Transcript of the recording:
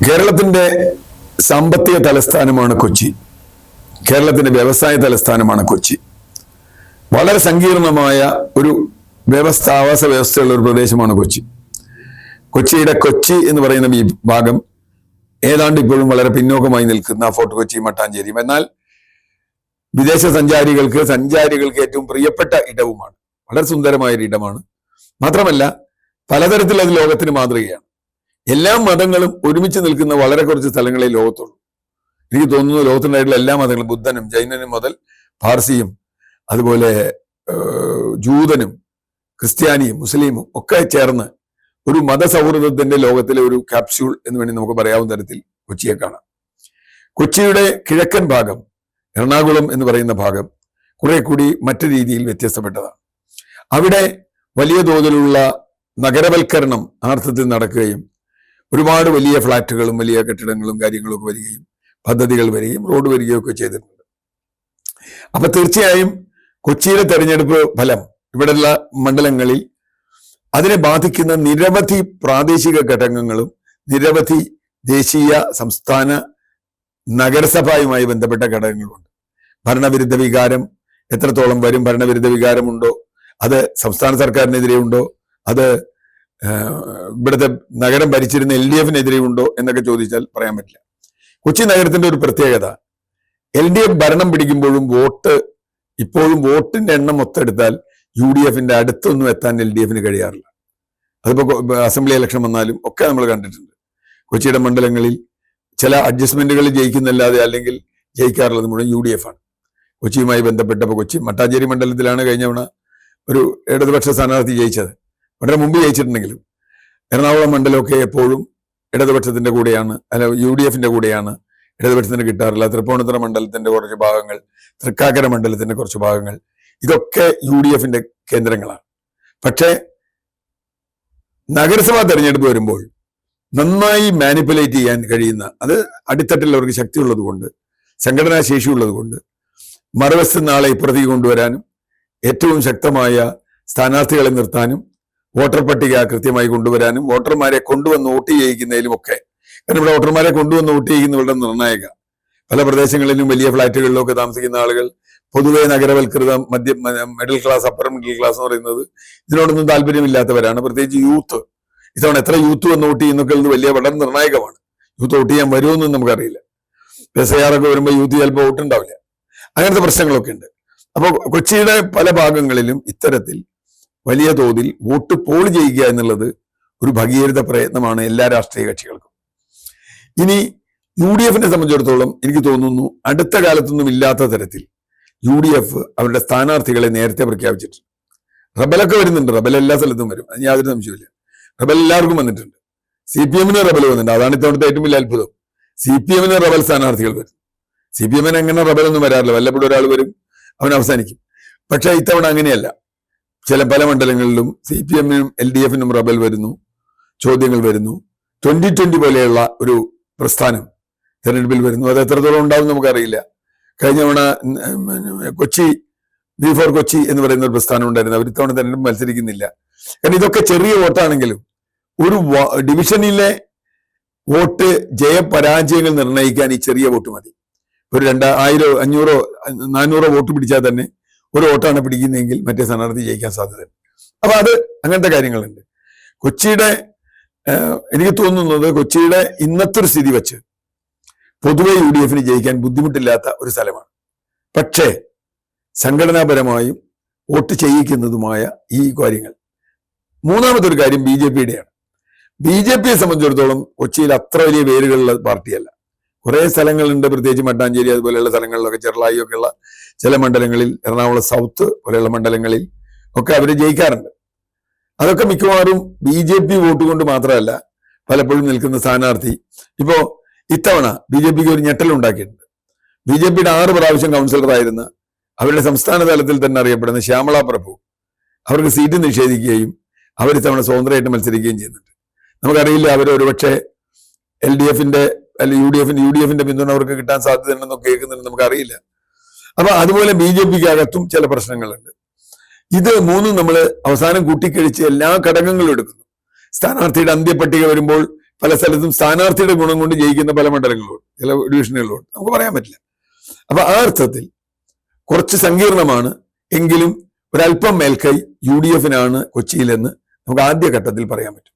കേരളത്തിന്റെ സാമ്പത്തിക തലസ്ഥാനമാണ് കൊച്ചി. കേരളത്തിന്റെ വ്യവസായ തലസ്ഥാനമാണ് കൊച്ചി. വളരെ സങ്കീർണമായ ഒരു ആവാസ വ്യവസ്ഥയുള്ള ഒരു പ്രദേശമാണ് കൊച്ചി. കൊച്ചിയുടെ കൊച്ചി എന്ന് പറയുന്ന ഈ ഭാഗം ഏതാണ്ട് ഇപ്പോഴും വളരെ പിന്നോക്കമായി നിൽക്കുന്ന ഫോർട്ട് കൊച്ചി, മട്ടാഞ്ചേരിയും. എന്നാൽ വിദേശ സഞ്ചാരികൾക്ക് ഏറ്റവും പ്രിയപ്പെട്ട ഇടവുമാണ്. വളരെ സുന്ദരമായൊരു ഇടമാണ്. മാത്രമല്ല പലതരത്തിൽ അത് ലോകത്തിന് മാതൃകയാണ്. എല്ലാ മതങ്ങളും ഒരുമിച്ച് നിൽക്കുന്ന വളരെ കുറച്ച് സ്ഥലങ്ങളെ ലോകത്തുള്ളൂ. എനിക്ക് തോന്നുന്നു ലോകത്തുണ്ടായിട്ടുള്ള എല്ലാ മതങ്ങളും, ബുദ്ധനും ജൈനനും മുതൽ പാർസിയും അതുപോലെ ജൂതനും ക്രിസ്ത്യാനിയും മുസ്ലിമും ഒക്കെ ചേർന്ന് ഒരു മതസൗഹൃദത്തിന്റെ ലോകത്തിലെ ഒരു ക്യാപ്സ്യൂൾ എന്ന് വേണ്ടി നമുക്ക് പറയാവുന്ന തരത്തിൽ കൊച്ചിയെ കാണാം. കൊച്ചിയുടെ കിഴക്കൻ ഭാഗം, എറണാകുളം എന്ന് പറയുന്ന ഭാഗം, കുറെ കൂടി മറ്റു രീതിയിൽ വ്യത്യസ്തപ്പെട്ടതാണ്. അവിടെ വലിയ തോതിലുള്ള നഗരവൽക്കരണം അർത്ഥത്തിൽ നടക്കുകയും ഒരുപാട് വലിയ ഫ്ളാറ്റുകളും വലിയ കെട്ടിടങ്ങളും കാര്യങ്ങളും ഒക്കെ വരികയും പദ്ധതികൾ വരികയും റോഡ് വരികയും ഒക്കെ ചെയ്തിട്ടുണ്ട്. അപ്പൊ തീർച്ചയായും കൊച്ചിയിലെ തെരഞ്ഞെടുപ്പ് ഫലം ഇവിടെയുള്ള മണ്ഡലങ്ങളിൽ അതിനെ ബാധിക്കുന്ന നിരവധി പ്രാദേശിക ഘടകങ്ങളും നിരവധി ദേശീയ സംസ്ഥാന നഗരസഭയുമായി ബന്ധപ്പെട്ട ഘടകങ്ങളുണ്ട്. ഭരണവിരുദ്ധ വികാരം എത്രത്തോളം വരും, ഭരണവിരുദ്ധ വികാരമുണ്ടോ, അത് സംസ്ഥാന സർക്കാരിനെതിരെ ഉണ്ടോ, അത് ഇവിടുത്തെ നഗരം ഭരിച്ചിരുന്ന LDF-നെതിരെ ഉണ്ടോ എന്നൊക്കെ ചോദിച്ചാൽ പറയാൻ പറ്റില്ല. കൊച്ചി നഗരത്തിന്റെ ഒരു പ്രത്യേകത, LDF ഭരണം പിടിക്കുമ്പോഴും ഇപ്പോഴും വോട്ടിന്റെ എണ്ണം മൊത്തെടുത്താൽ UDF-ന്റെ അടുത്തൊന്നും എത്താൻ LDF-ന് കഴിയാറില്ല. അതിപ്പോ അസംബ്ലി ഇലക്ഷൻ വന്നാലും ഒക്കെ നമ്മൾ കണ്ടിട്ടുണ്ട്. കൊച്ചിയുടെ മണ്ഡലങ്ങളിൽ ചില അഡ്ജസ്റ്റ്മെന്റുകൾ ജയിക്കുന്നല്ലാതെ അല്ലെങ്കിൽ ജയിക്കാറുള്ളത് മുഴുവൻ UDF ആണ്. കൊച്ചിയുമായി ബന്ധപ്പെട്ടപ്പോൾ കൊച്ചി മട്ടാഞ്ചേരി മണ്ഡലത്തിലാണ് കഴിഞ്ഞ തവണ ഒരു ഇടതുപക്ഷ സ്ഥാനാർത്ഥി ജയിച്ചത്. വളരെ മുമ്പ് ജയിച്ചിട്ടുണ്ടെങ്കിലും എറണാകുളം മണ്ഡലമൊക്കെ എപ്പോഴും ഇടതുപക്ഷത്തിന്റെ കൂടെയാണ്, അല്ല UDF-ന്റെ കൂടെയാണ്. ഇടതുപക്ഷത്തിന് കിട്ടാറില്ല. തൃപ്പൂണിത്തുറ മണ്ഡലത്തിന്റെ കുറച്ച് ഭാഗങ്ങൾ, തൃക്കാക്കര മണ്ഡലത്തിന്റെ കുറച്ച് ഭാഗങ്ങൾ, ഇതൊക്കെ UDF-ന്റെ കേന്ദ്രങ്ങളാണ്. പക്ഷേ നഗരസഭാ തെരഞ്ഞെടുപ്പ് വരുമ്പോൾ നന്നായി മാനിപ്പുലേറ്റ് ചെയ്യാൻ കഴിയുന്ന, അത് അടിത്തട്ടിൽ അവർക്ക് ശക്തിയുള്ളത് കൊണ്ട്, സംഘടനാ ശേഷിയുള്ളത് കൊണ്ട്, മറുവശത്ത് നാളെ ഇപ്പുറത്തേക്ക് കൊണ്ടുവരാനും ഏറ്റവും ശക്തമായ സ്ഥാനാർത്ഥികളെ നിർത്താനും വോട്ടർ പട്ടിക കൃത്യമായി കൊണ്ടുവരാനും വോട്ടർമാരെ കൊണ്ടുവന്ന് വോട്ട് ചെയ്യിക്കുന്നതിലും ഒക്കെ. കാരണം ഇവിടെ വോട്ടർമാരെ കൊണ്ടുവന്ന് വോട്ട് ചെയ്യുന്ന വളരെ നിർണായക. പല പ്രദേശങ്ങളിലും വലിയ ഫ്ളാറ്റുകളിലൊക്കെ താമസിക്കുന്ന ആളുകൾ പൊതുവെ നഗരവൽകൃത middle class, upper middle class എന്ന് പറയുന്നത് ഇതിനോടൊന്നും താല്പര്യമില്ലാത്തവരാണ്. പ്രത്യേകിച്ച് യൂത്ത്. ഇത്തവണ എത്ര യൂത്ത് വന്ന് വോട്ട് ചെയ്യുന്നൊക്കെ വളരെ നിർണായകമാണ്. യൂത്ത് വോട്ട് ചെയ്യാൻ വരുമെന്നും നമുക്കറിയില്ല. SIR ഒക്കെ വരുമ്പോൾ യൂത്ത് ചിലപ്പോൾ വോട്ടുണ്ടാവില്ല. അങ്ങനത്തെ പ്രശ്നങ്ങളൊക്കെ ഉണ്ട്. അപ്പോൾ കൊച്ചിയുടെ പല ഭാഗങ്ങളിലും ഇത്തരത്തിൽ വലിയ തോതിൽ വോട്ട് പോൾ ചെയ്യുക എന്നുള്ളത് ഒരു ഭഗീരഥ പ്രയത്നമാണ് എല്ലാ രാഷ്ട്രീയ കക്ഷികൾക്കും. ഇനി UDF-നെ സംബന്ധിച്ചിടത്തോളം എനിക്ക് തോന്നുന്നു അടുത്ത കാലത്തൊന്നും ഇല്ലാത്ത തരത്തിൽ UDF അവരുടെ സ്ഥാനാർത്ഥികളെ നേരത്തെ പ്രഖ്യാപിച്ചിട്ടുണ്ട്. റബലൊക്കെ വരുന്നുണ്ട്. റബൽ എല്ലാ സ്ഥലത്തും വരും, അതിന് യാതൊരു സംശയമില്ല. റബൽ എല്ലാവർക്കും വന്നിട്ടുണ്ട്. CPM-ന് റബൽ വന്നിട്ടുണ്ട്. അതാണ് ഇത്തവണത്തെ ഏറ്റവും വലിയ അത്ഭുതം. CPM-ന് റബൽ സ്ഥാനാർത്ഥികൾ വരും. CPM-ന് എങ്ങനെ റബലൊന്നും വരാറില്ല. വല്ലപ്പോഴും ഒരാൾ വരും, അവൻ അവസാനിക്കും. പക്ഷെ ഇത്തവണ അങ്ങനെയല്ല. പല മണ്ഡലങ്ങളിലും CPM-നും LDF-നും റബൽ വരുന്നു, ചോദ്യങ്ങൾ വരുന്നു. 2020 പോലെയുള്ള ഒരു പ്രസ്ഥാനം തെരഞ്ഞെടുപ്പിൽ വരുന്നു. അത് എത്രത്തോളം ഉണ്ടാവും നമുക്കറിയില്ല. കഴിഞ്ഞ തവണ കൊച്ചി B4 കൊച്ചി എന്ന് പറയുന്ന ഒരു പ്രസ്ഥാനം ഉണ്ടായിരുന്നു. അവർ ഇത്തവണ തെരഞ്ഞെടുപ്പ് മത്സരിക്കുന്നില്ല. കാരണം ഇതൊക്കെ ചെറിയ വോട്ടാണെങ്കിലും ഒരു ഡിവിഷനിലെ വോട്ട് ജയപരാജയങ്ങൾ നിർണ്ണയിക്കാൻ ഈ ചെറിയ വോട്ട് മതി. ഒരു 2000, 500, 400 വോട്ട് പിടിച്ചാൽ തന്നെ ഒരു വോട്ടാണ് പിടിക്കുന്നതെങ്കിൽ മറ്റേ സ്ഥാനാർത്ഥി ജയിക്കാൻ സാധ്യതയുണ്ട്. അപ്പൊ അത് അങ്ങനത്തെ കാര്യങ്ങളുണ്ട്. കൊച്ചിയുടെ എനിക്ക് തോന്നുന്നത് കൊച്ചിയുടെ ഇന്നത്തെ ഒരു സ്ഥിതി വെച്ച് പൊതുവെ UDF-ന് ജയിക്കാൻ ബുദ്ധിമുട്ടില്ലാത്ത ഒരു സ്ഥലമാണ്. പക്ഷേ സംഘടനാപരമായും വോട്ട് ചെയ്യിക്കുന്നതുമായ ഈ കാര്യങ്ങൾ. മൂന്നാമത്തെ ഒരു കാര്യം BJP-യുടെയാണ്. BJP-യെ സംബന്ധിച്ചിടത്തോളം കൊച്ചിയിൽ അത്ര വലിയ വേരുകളുള്ള പാർട്ടിയല്ല. കുറെ സ്ഥലങ്ങളുണ്ട്, പ്രത്യേകിച്ച് മട്ടാഞ്ചേരി അതുപോലെയുള്ള സ്ഥലങ്ങളിലൊക്കെ, ചെറുളായി ഒക്കെയുള്ള ചില മണ്ഡലങ്ങളിൽ, എറണാകുളം സൗത്ത് പോലെയുള്ള മണ്ഡലങ്ങളിൽ ഒക്കെ അവർ ജയിക്കാറുണ്ട്. അതൊക്കെ മിക്കവാറും BJP വോട്ട് കൊണ്ട് മാത്രമല്ല, പലപ്പോഴും നിൽക്കുന്ന സ്ഥാനാർത്ഥി. ഇപ്പോ ഇത്തവണ BJP-ക്ക് ഒരു ഞെട്ടലുണ്ടാക്കിയിട്ടുണ്ട്. BJP-യുടെ 6 പ്രാവശ്യം കൗൺസിലറായിരുന്ന, അവരുടെ സംസ്ഥാന തലത്തിൽ തന്നെ അറിയപ്പെടുന്ന ശ്യാമള പ്രഭു അവർക്ക് സീറ്റ് നിഷേധിക്കുകയും അവർ ഇത്തവണ സ്വതന്ത്രമായിട്ട് മത്സരിക്കുകയും ചെയ്യുന്നുണ്ട്. നമുക്കറിയില്ല, അവർ ഒരുപക്ഷെ LDF-ന്റെ അല്ലെങ്കിൽ UDF-ന്റെ പിന്തുണ അവർക്ക് കിട്ടാൻ സാധ്യതയുണ്ടെന്നൊക്കെ കേൾക്കുന്നുണ്ട്, നമുക്കറിയില്ല. അപ്പൊ അതുപോലെ BJP-ക്ക് അകത്തും ചില പ്രശ്നങ്ങളുണ്ട്. ഇത് മൂന്നും നമ്മൾ അവസാനം കൂട്ടിക്കഴിച്ച് എല്ലാ ഘടകങ്ങളും എടുക്കുന്നു. സ്ഥാനാർത്ഥിയുടെ അന്ത്യപട്ടിക വരുമ്പോൾ പല സ്ഥലത്തും സ്ഥാനാർത്ഥിയുടെ ഗുണം കൊണ്ട് ജയിക്കുന്ന പല മണ്ഡലങ്ങളുണ്ട്, ചില ഡിവിഷനുകളുണ്ട്, നമുക്ക് പറയാൻ പറ്റില്ല. അപ്പൊ ആ അർത്ഥത്തിൽ കുറച്ച് സങ്കീർണമാണ്. എങ്കിലും ഒരല്പം മേൽക്കൈ UDF-നാണ് കൊച്ചിയിലെന്ന് നമുക്ക് ആദ്യഘട്ടത്തിൽ പറയാൻ പറ്റും.